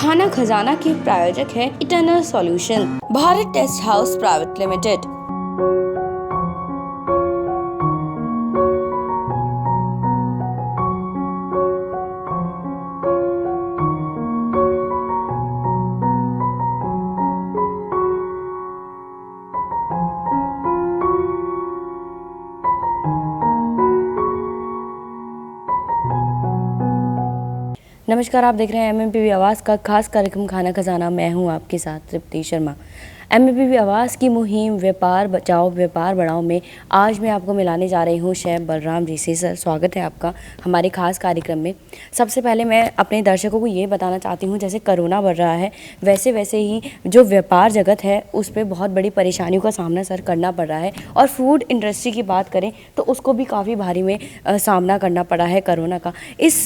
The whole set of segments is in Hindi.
खाना खजाना के प्रायोजक है eternal solution, Bharat test house private limited. नमस्कार, आप देख रहे हैं MMPV आवाज़ का खास कार्यक्रम खाना खजाना। मैं हूं आपके साथ तृप्ति शर्मा। MMPV आवाज़ की मुहिम व्यापार बचाओ व्यापार बढ़ाओ में आज मैं आपको मिलाने जा रही हूं शेफ बलराम जी से। सर, स्वागत है आपका हमारे खास कार्यक्रम में। सबसे पहले मैं अपने दर्शकों को ये बताना चाहती हूं, जैसे कोरोना बढ़ रहा है वैसे वैसे ही जो व्यापार जगत है उस पर बहुत बड़ी परेशानियों का सामना सर करना पड़ रहा है। और फूड इंडस्ट्री की बात करें तो उसको भी काफ़ी भारी में सामना करना पड़ा है कोरोना का। इस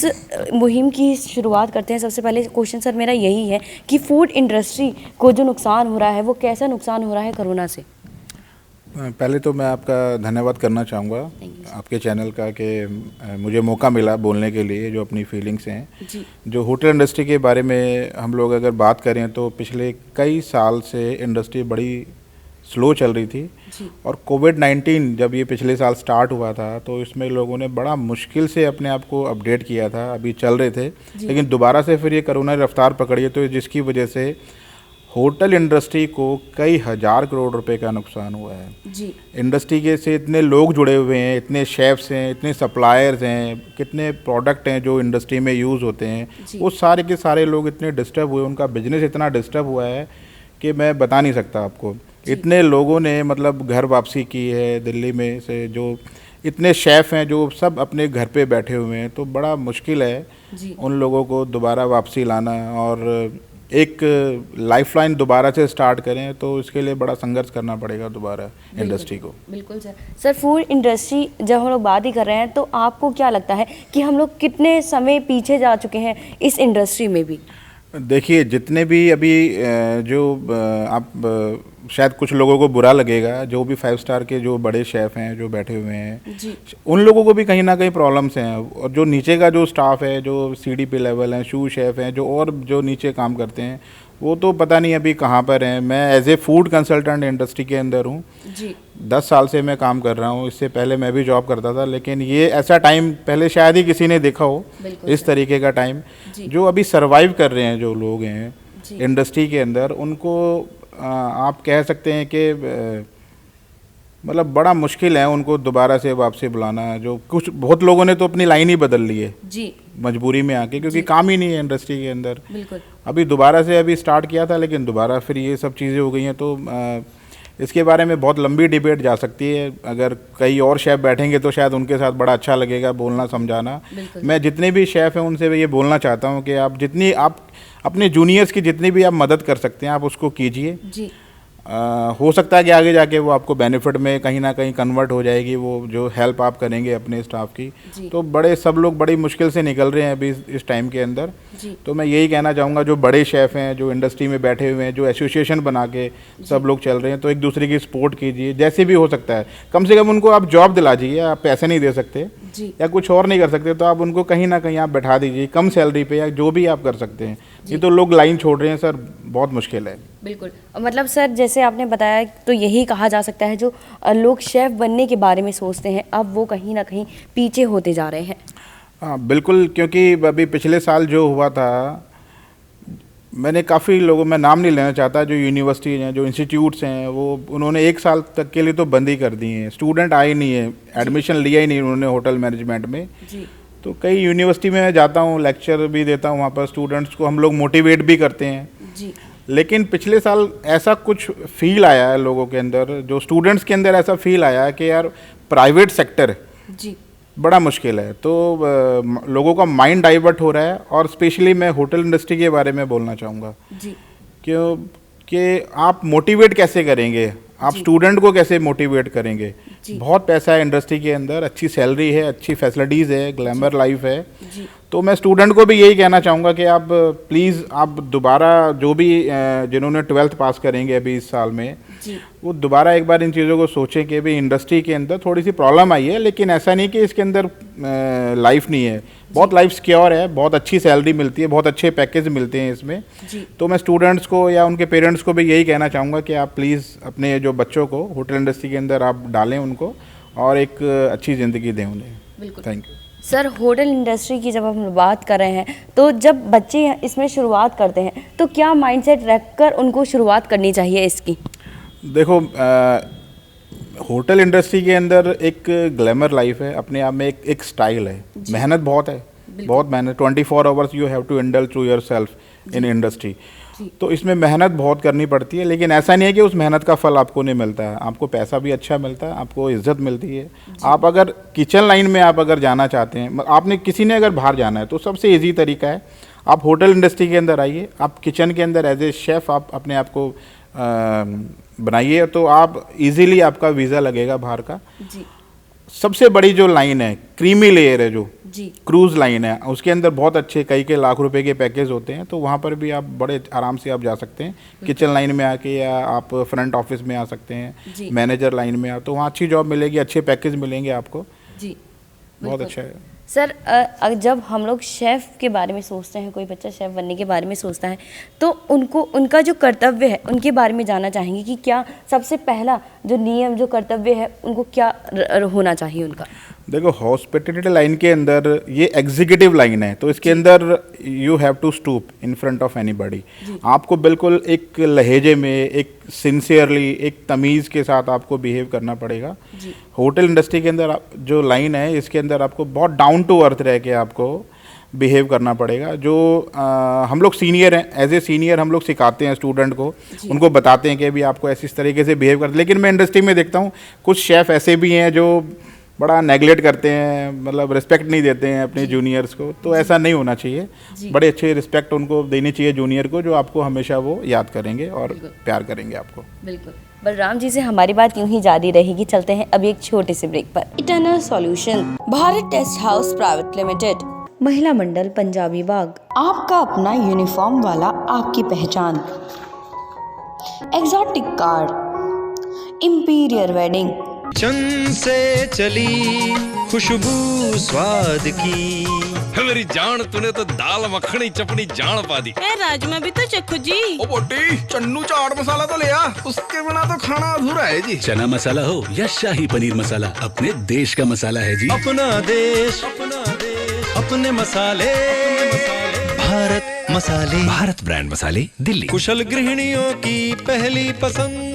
मुहिम की शुरुआत करते हैं। सबसे पहले क्वेश्चन सर मेरा यही है कि फूड इंडस्ट्री को जो नुकसान हो रहा है वो कैसा नुकसान हो रहा है कोरोना से? पहले तो मैं आपका धन्यवाद करना चाहूँगा आपके चैनल का कि मुझे मौका मिला बोलने के लिए जो अपनी फीलिंग्स हैं जी। जो होटल इंडस्ट्री के बारे में हम लोग अगर बात करें तो पिछले कई साल से इंडस्ट्री बड़ी स्लो चल रही थी जी। और कोविड-19 जब ये पिछले साल स्टार्ट हुआ था तो इसमें लोगों ने बड़ा मुश्किल से अपने आप को अपडेट किया था। अभी चल रहे थे लेकिन दोबारा से फिर ये कोरोना रफ्तार पकड़ी है, तो जिसकी वजह से होटल इंडस्ट्री को कई हज़ार करोड़ रुपए का नुकसान हुआ है जी। इंडस्ट्री के से इतने लोग जुड़े हुए हैं, इतने शेफ्स हैं, इतने सप्लायर्स हैं, कितने प्रोडक्ट हैं जो इंडस्ट्री में यूज़ होते हैं, वो सारे के सारे लोग इतने डिस्टर्ब हुए, उनका बिजनेस इतना डिस्टर्ब हुआ है कि मैं बता नहीं सकता आपको। इतने लोगों ने मतलब घर वापसी की है दिल्ली में से, जो इतने शेफ़ हैं जो सब अपने घर पे बैठे हुए हैं, तो बड़ा मुश्किल है उन लोगों को दोबारा वापसी लाना और एक लाइफलाइन दोबारा से स्टार्ट करें, तो इसके लिए बड़ा संघर्ष करना पड़ेगा दोबारा इंडस्ट्री को। बिल्कुल सर। सर, फूड इंडस्ट्री जब हम लोग बात ही कर रहे हैं तो आपको क्या लगता है कि हम लोग कितने समय पीछे जा चुके हैं इस इंडस्ट्री में भी? देखिए, जितने भी अभी जो आप शायद कुछ लोगों को बुरा लगेगा, जो भी 5 स्टार के जो बड़े शेफ़ हैं जो बैठे हुए हैं जी। उन लोगों को भी कहीं ना कहीं प्रॉब्लम्स हैं। और जो नीचे का जो स्टाफ है, जो CDP लेवल हैं, शू शेफ़ हैं, जो और जो नीचे काम करते हैं, वो तो पता नहीं अभी कहाँ पर हैं। मैं as a food consultant industry के अंदर हूँ जी। 10 साल से मैं काम कर रहा हूँ। इससे पहले मैं भी जॉब करता था, लेकिन ये ऐसा टाइम पहले शायद ही किसी ने देखा हो, इस तरीके का टाइम। जो अभी सर्वाइव कर रहे हैं जो लोग हैं इंडस्ट्री के अंदर, उनको आप कह सकते हैं कि मतलब बड़ा मुश्किल है उनको दोबारा से वापसी बुलाना। जो कुछ बहुत लोगों ने तो अपनी लाइन ही बदल ली है जी, मजबूरी में आके, क्योंकि काम ही नहीं है इंडस्ट्री के अंदर। बिल्कुल। अभी दोबारा से अभी स्टार्ट किया था, लेकिन दोबारा फिर ये सब चीज़ें हो गई हैं, तो इसके बारे में बहुत लंबी डिबेट जा सकती है। अगर कई और शेफ़ बैठेंगे तो शायद उनके साथ बड़ा अच्छा लगेगा बोलना समझाना। मैं जितने भी शेफ़ हैं उनसे ये बोलना चाहता हूँ कि आप जितनी आप अपने जूनियर्स की जितनी भी आप मदद कर सकते हैं आप उसको कीजिए जी। हो सकता है कि आगे जाके वो आपको बेनिफिट में कहीं ना कहीं कन्वर्ट हो जाएगी, वो जो हेल्प आप करेंगे अपने स्टाफ की। तो बड़े सब लोग बड़ी मुश्किल से निकल रहे हैं अभी इस टाइम के अंदर। तो मैं यही कहना चाहूँगा, जो बड़े शेफ़ हैं जो इंडस्ट्री में बैठे हुए हैं, जो एसोसिएशन बना के सब लोग चल रहे हैं, तो एक दूसरे की सपोर्ट कीजिए जैसे भी हो सकता है। कम से कम उनको आप जॉब दिला दीजिए। आप पैसे नहीं दे सकते या कुछ और नहीं कर सकते तो आप उनको कहीं ना कहीं आप बैठा दीजिए कम सैलरी पे, या जो भी आप कर सकते हैं। ये तो लोग लाइन छोड़ रहे हैं सर, बहुत मुश्किल है। बिल्कुल। मतलब सर, जैसे आपने बताया तो यही कहा जा सकता है जो लोग शेफ़ बनने के बारे में सोचते हैं अब वो कहीं ना कहीं पीछे होते जा रहे हैं। हाँ बिल्कुल, क्योंकि अभी पिछले साल जो हुआ था, मैंने काफ़ी लोगों, मैं नाम नहीं लेना चाहता, जो यूनिवर्सिटीज़ हैं, जो इंस्टीट्यूट्स हैं, वो उन्होंने 1 साल तक के लिए तो बंद ही कर दी हैं। स्टूडेंट आए नहीं है, एडमिशन लिया ही नहीं उन्होंने होटल मैनेजमेंट में जी। तो कई यूनिवर्सिटी में मैं जाता हूँ, लेक्चर भी देता हूँ, वहाँ पर स्टूडेंट्स को हम लोग मोटिवेट भी करते हैं जी। लेकिन पिछले साल ऐसा कुछ फील आया है लोगों के अंदर, जो स्टूडेंट्स के अंदर ऐसा फील आया है कि यार प्राइवेट सेक्टर जी बड़ा मुश्किल है। तो लोगों का माइंड डाइवर्ट हो रहा है। और स्पेशली मैं होटल इंडस्ट्री के बारे में बोलना चाहूँगा क्यों कि आप मोटिवेट कैसे करेंगे, आप स्टूडेंट को कैसे मोटिवेट करेंगे। बहुत पैसा है इंडस्ट्री के अंदर, अच्छी सैलरी है, अच्छी फैसिलिटीज़ है, ग्लैमर लाइफ है, तो मैं स्टूडेंट को भी यही कहना चाहूँगा कि आप प्लीज़ आप दोबारा जो भी जिन्होंने 12th पास करेंगे अभी इस साल में जी वो दोबारा एक बार इन चीज़ों को सोचें कि अभी इंडस्ट्री के अंदर थोड़ी सी प्रॉब्लम आई है, लेकिन ऐसा नहीं कि इसके अंदर लाइफ नहीं है, बहुत लाइफ सिक्योर है, बहुत अच्छी सैलरी मिलती है, बहुत अच्छे पैकेज मिलते हैं इसमें। जी तो मैं स्टूडेंट्स को या उनके पेरेंट्स को भी यही कहना चाहूँगा कि आप प्लीज़ अपने जो बच्चों को होटल इंडस्ट्री के अंदर आप डालें उनको और एक अच्छी ज़िंदगी दें उन्हें। बिल्कुल। Thank you. Sir, hotel industry की जब हम बात कर रहे हैं तो जब बच्चे इसमें शुरुआत करते हैं तो क्या माइंडसेट रखकर उनको शुरुआत करनी चाहिए इसकी? देखो होटल इंडस्ट्री के अंदर एक ग्लैमर लाइफ है, अपने आप में एक स्टाइल है, मेहनत बहुत है, बहुत मेहनत, 24 hours you have to indulge to yourself in industry. तो इसमें मेहनत बहुत करनी पड़ती है, लेकिन ऐसा नहीं है कि उस मेहनत का फल आपको नहीं मिलता है, आपको पैसा भी अच्छा मिलता है, आपको इज्जत मिलती है। आप अगर किचन लाइन में आप अगर जाना चाहते हैं, आपने किसी ने अगर बाहर जाना है तो सबसे इजी तरीका है आप होटल इंडस्ट्री के अंदर आइए, आप किचन के अंदर एज ए शेफ़ आप अपने आप को बनाइए, तो आप इजीली आपका वीज़ा लगेगा बाहर का। जी सबसे बड़ी जो लाइन है क्रीमी लेयर है, जो जी क्रूज़ लाइन है, उसके अंदर बहुत अच्छे कई लाख रुपए के पैकेज होते हैं, तो वहाँ पर भी आप बड़े आराम से आप जा सकते हैं किचन लाइन में आके, या आप फ्रंट ऑफिस में आ सकते हैं, मैनेजर लाइन में तो वहाँ अच्छी जॉब मिलेगी, अच्छे पैकेज मिलेंगे आपको। जी बहुत अच्छा है। सर, जब हम लोग शेफ़ के बारे में सोचते हैं, कोई बच्चा शेफ़ बनने के बारे में सोचता है तो उनको उनका जो कर्तव्य है उनके बारे में जानना चाहेंगे कि क्या सबसे पहला जो नियम जो कर्तव्य है उनको क्या होना चाहिए उनका? देखो हॉस्पिटलिटी लाइन के अंदर ये एग्जीक्यूटिव लाइन है, तो इसके अंदर you have to stoop in front of anybody. आपको बिल्कुल एक लहजे में, एक सिंसियरली, एक तमीज़ के साथ आपको बिहेव करना पड़ेगा। होटल इंडस्ट्री के अंदर जो लाइन है इसके अंदर आपको बहुत डाउन टू अर्थ रह के आपको बिहेव करना पड़ेगा। जो हम लोग सीनियर हैं, एज ए सीनियर हम लोग सिखाते हैं स्टूडेंट को, उनको बताते हैं कि अभी आपको ऐसी इस तरीके से बिहेव कर, लेकिन मैं इंडस्ट्री में देखता हूँ कुछ शेफ़ ऐसे भी हैं जो बड़ा नेगलेक्ट करते हैं, मतलब रिस्पेक्ट नहीं देते हैं अपने जूनियर्स को, तो ऐसा नहीं होना चाहिए। बड़े अच्छे रिस्पेक्ट उनको देनी चाहिए जूनियर को, जो आपको हमेशा वो याद करेंगे और प्यार करेंगे आपको। बिल्कुल। बलराम जी से हमारी बात यूं ही जारी रहेगी, चलते हैं अभी एक छोटे से ब्रेक पर। Eternal solution, Bharat test house private limited, महिला मंडल पंजाबी बाग, आपका अपना यूनिफॉर्म वाला, आपकी पहचान, एग्जॉटिक कार, इंपीरियर वेडिंग, चंद से चली खुशबू स्वाद की। मेरी जान, तूने तो दाल मखनी चपनी जान पा दी। ए राजमा भी तो चखो जी। ओ बोटी, चन्नू चाट मसाला तो ले आ, उसके बिना तो खाना अधूरा है जी। चना मसाला हो या शाही पनीर मसाला, अपने देश का मसाला है जी। अपना देश, अपने मसाले, भारत मसाले, भारत ब्रांड मसाले, दिल्ली। कुशल गृहिणियों की पहली पसंद।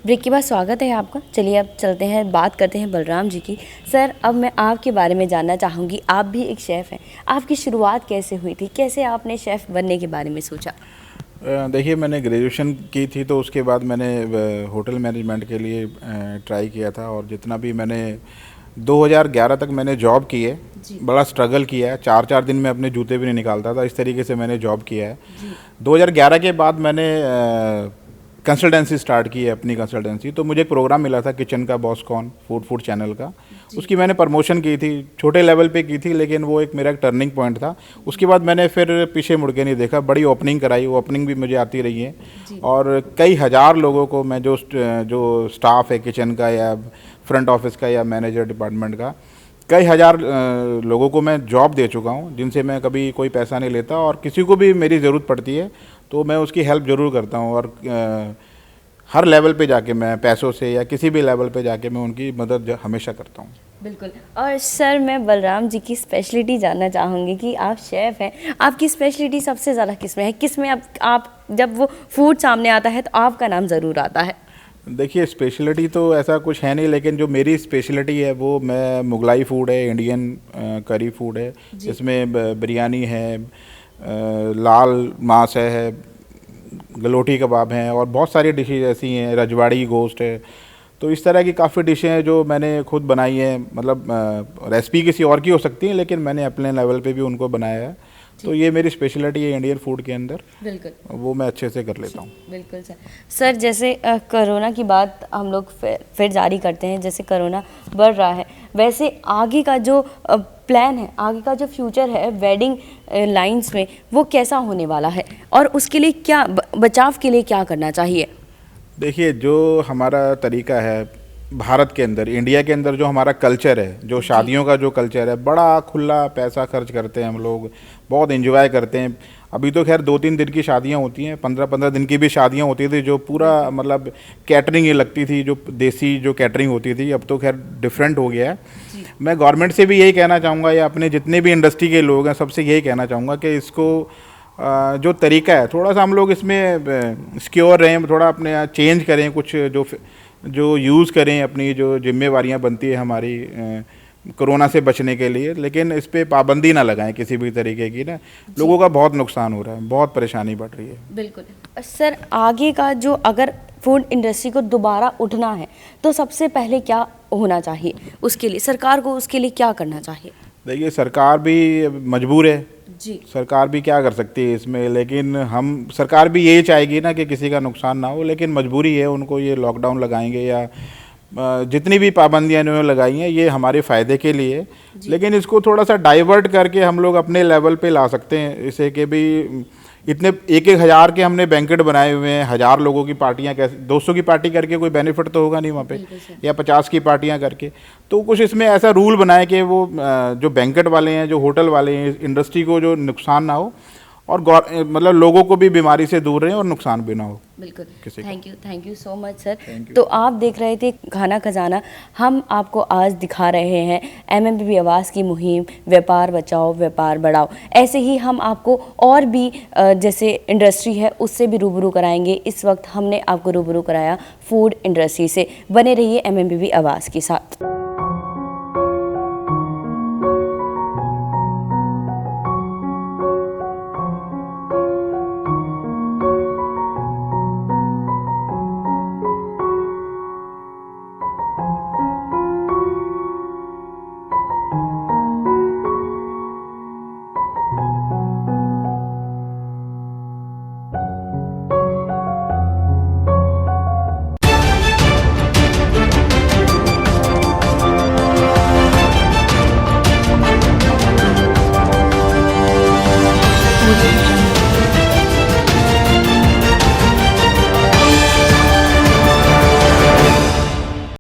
ब्रेक के बाद स्वागत है आपका। चलिए अब चलते हैं, बात करते हैं बलराम जी की। सर, अब मैं आपके बारे में जानना चाहूँगी, आप भी एक शेफ़ हैं, आपकी शुरुआत कैसे हुई थी, कैसे आपने शेफ़ बनने के बारे में सोचा? देखिए, मैंने ग्रेजुएशन की थी तो उसके बाद मैंने होटल मैनेजमेंट के लिए ट्राई किया था, और जितना भी मैंने 2011 तक मैंने जॉब की है, बड़ा स्ट्रगल किया है, 4-4 दिन में अपने जूते भी नहीं निकालता था, इस तरीके से मैंने जॉब किया है। 2011 के बाद मैंने कंसल्टेंसी स्टार्ट की है, अपनी कंसल्टेंसी। तो मुझे एक प्रोग्राम मिला था किचन का बॉस कौन, फूड चैनल का, उसकी मैंने प्रमोशन की थी, छोटे लेवल पे की थी, लेकिन वो एक मेरा टर्निंग पॉइंट था। उसके बाद मैंने फिर पीछे मुड़ के नहीं देखा, बड़ी ओपनिंग कराई, वो ओपनिंग भी मुझे आती रही है, और कई हज़ार लोगों को मैं जो स्टाफ है किचन का या फ्रंट ऑफिस का या मैनेजर डिपार्टमेंट का, कई हज़ार लोगों को मैं जॉब दे चुका हूँ, जिनसे मैं कभी कोई पैसा नहीं लेता, और किसी को भी मेरी ज़रूरत पड़ती है तो मैं उसकी हेल्प ज़रूर करता हूँ, और हर लेवल पे जाके मैं पैसों से या किसी भी लेवल पे जाके मैं उनकी मदद हमेशा करता हूँ। बिल्कुल। और सर, मैं बलराम जी की स्पेशलिटी जानना चाहूँगी कि आप शेफ़ हैं, आपकी स्पेशलिटी सबसे ज़्यादा किस में है, किस में आप जब वो फूड सामने आता है तो आपका नाम ज़रूर आता है? देखिए, स्पेशलिटी तो ऐसा कुछ है नहीं, लेकिन जो मेरी स्पेशलिटी है वो मैं मुगलाई फूड है, इंडियन करी फूड है, जिसमें बिरयानी है, लाल मांस है, गलोटी कबाब हैं, और बहुत सारी डिशेज ऐसी हैं, रजवाड़ी गोश्त है। तो इस तरह की काफ़ी डिशें हैं जो मैंने खुद बनाई हैं, मतलब रेसिपी किसी और की हो सकती है, लेकिन मैंने अपने लेवल पे भी उनको बनाया है। तो ये मेरी स्पेशलिटी है इंडियन फूड के अंदर, बिल्कुल, वो मैं अच्छे से कर लेता हूँ। बिल्कुल सर। सर, जैसे कोरोना की बात हम लोग फिर जारी करते हैं, जैसे कोरोना बढ़ रहा है, वैसे आगे का जो प्लान है, आगे का जो फ्यूचर है वेडिंग लाइंस में, वो कैसा होने वाला है और उसके लिए क्या बचाव के लिए क्या करना चाहिए? देखिए, जो हमारा तरीका है भारत के अंदर, इंडिया के अंदर, जो हमारा कल्चर है, जो शादियों का जो कल्चर है, बड़ा खुला पैसा खर्च करते हैं हम लोग, बहुत एंजॉय करते हैं। अभी तो खैर 2-3 दिन की शादियां होती हैं, 15-15 दिन की भी शादियां होती थी, जो पूरा मतलब कैटरिंग ये लगती थी, जो देसी जो कैटरिंग होती थी। अब तो खैर डिफरेंट हो गया है। मैं गवर्नमेंट से भी यही कहना चाहूँगा, या अपने जितने भी इंडस्ट्री के लोग हैं सबसे यही कहना चाहूँगा कि इसको जो तरीका है थोड़ा सा हम लोग इसमें सिक्योर रहें, थोड़ा अपने चेंज करें, कुछ जो यूज़ करें, अपनी जो जिम्मेवारियां बनती है हमारी कोरोना से बचने के लिए, लेकिन इस पे पाबंदी ना लगाएं किसी भी तरीके की ना। लोगों का बहुत नुकसान हो रहा है, बहुत परेशानी बढ़ रही है। बिल्कुल सर, आगे का जो अगर फूड इंडस्ट्री को दोबारा उठना है तो सबसे पहले क्या होना चाहिए? उसके लिए सरकार को उसके लिए क्या करना चाहिए? देखिए, सरकार भी मजबूर है जी, सरकार भी क्या कर सकती है इसमें, लेकिन हम सरकार भी यही चाहेगी ना कि किसी का नुकसान ना हो, लेकिन मजबूरी है उनको। ये लॉकडाउन लगाएंगे या जितनी भी पाबंदियां इन्होंने लगाई हैं ये हमारे फ़ायदे के लिए, लेकिन इसको थोड़ा सा डाइवर्ट करके हम लोग अपने लेवल पे ला सकते हैं। इसे कि भी इतने 1-1 हज़ार के हमने बैंकेट बनाए हुए हैं, 1000 लोगों की पार्टियां, कैसे 200 की पार्टी करके कोई बेनिफिट तो होगा नहीं वहाँ पे, या 50 की पार्टियां करके। तो कुछ इसमें ऐसा रूल बनाए कि वो जो बैंकेट वाले हैं, जो होटल वाले हैं, इंडस्ट्री को जो नुकसान ना हो, और मतलब लोगों को भी बीमारी से दूर रहें और नुकसान भी ना हो। बिल्कुल। किसी का। Thank you so much sir. तो आप देख रहे थे खाना खजाना, हम आपको आज दिखा रहे हैं एमएमपीवी आवास की मुहिम व्यापार बचाओ व्यापार बढ़ाओ। ऐसे ही हम आपको और भी जैसे इंडस्ट्री है उससे भी रूबरू कराएंगे। इस वक्त हमने आपको रूबरू कराया फूड इंडस्ट्री से। बने रहिए एमएमपीवी आवास के साथ।